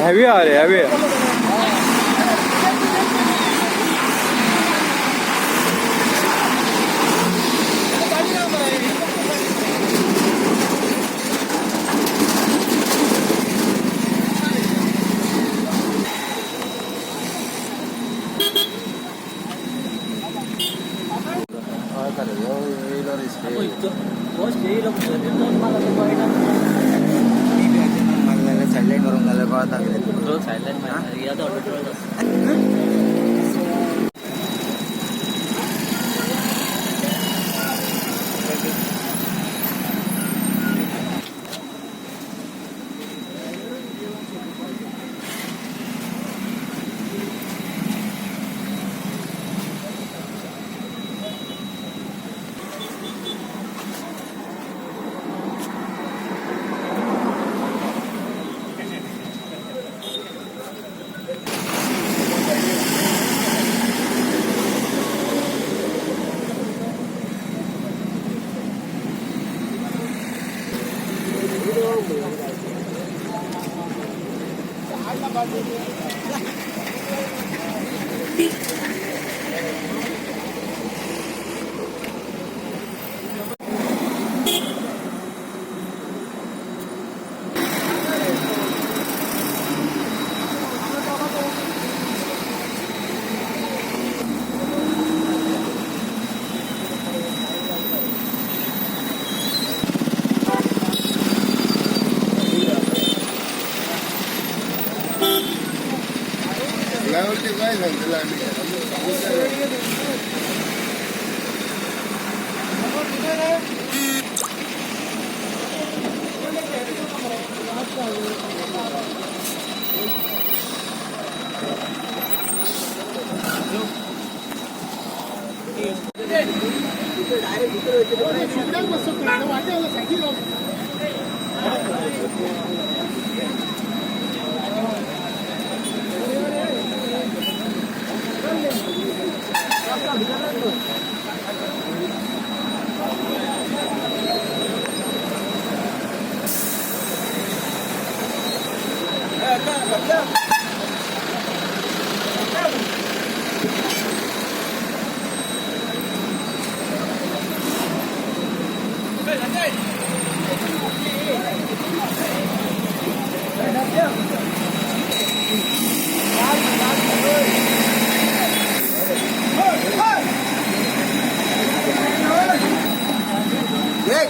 Heavy आ रहे heavy sideline करून झालं कळत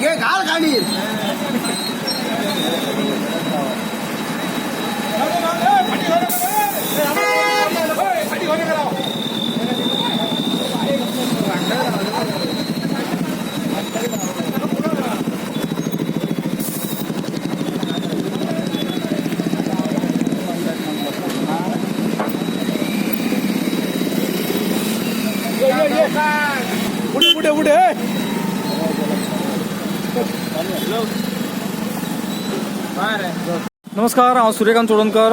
घे घाल गाडी पुढे पुढे पुढे नमस्कार, हांव सूर्यकांत चोडणकर।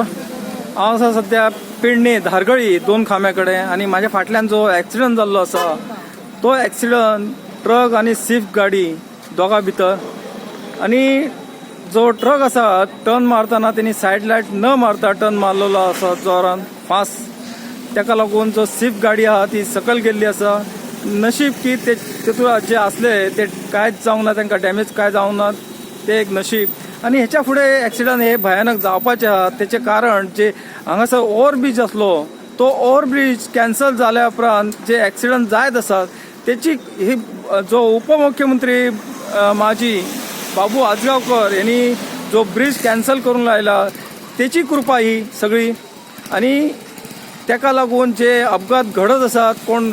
हांव आसा सध्या पेडणे धारगळी 2 खांब्याकडे आणि माझ्या फाटल्यान जो ॲक्सिडंट जाल्लो आसा तो ॲक्सिडंट ट्रक आणि स्विफ्ट गाडी दोगां भितर आणि जो ट्रक आसा टर्न मारतना तेणी सायड लायट न मारता टर्न मारलेलो आसा जोरान फास्ट। ताका लागून जो स्विफ्ट गाडी आहा ती सकयल गेल्ली आसा। नशीब की तेतून जे असले ते कांयच जावंक ना, तांकां डॅमेज काय जावंक ना, ते एक नशीब। आणि ह्याच्या फुडें ॲक्सिडंट हे भयानक जावपाचे आहा। तेचे कारण जे हांगासर ओव्हरब्रिज आसलो तो ओव्हरब्रिज कॅन्सल जाल्या उपरांत जे ॲक्सिडंट जायत आसात तेची ही जो उपमुख्यमंत्री माजी बाबू आजगावकर यांनी जो ब्रिज कॅन्सल करून लायला तेची कृपा ही सगळी। आणि ताका लागून जे अपघात घडत आसात, कोण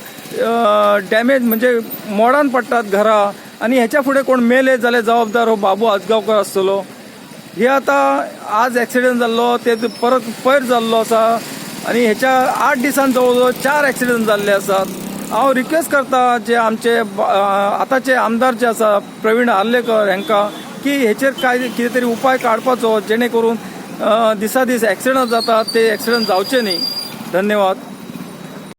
डॅमेज म्हणजे मोडान पडटात घरां आणि ह्याच्या फुडें कोण मेले जाल्यार जबाबदार हो बाबू आजगावकर आसतलो। हे आता आज ॲक्सिडंट जाल्लो ते परत पयर जाल्लो आसा आणि ह्याच्या 8 दिसांत जवळ जवळ 4 ॲक्सिडंट जाल्ले आसात। हांव रिक्वेस्ट करता जे आमचे आतांचे आमदार जे आसा प्रवीण आर्लेकर हांकां की हेचेर काय कितें तरी उपाय काडपाचो जेणे करून दिसा दीस ॲक्सिडंट जातात ते ॲक्सिडंट जावचे न्ही। धन्यवाद।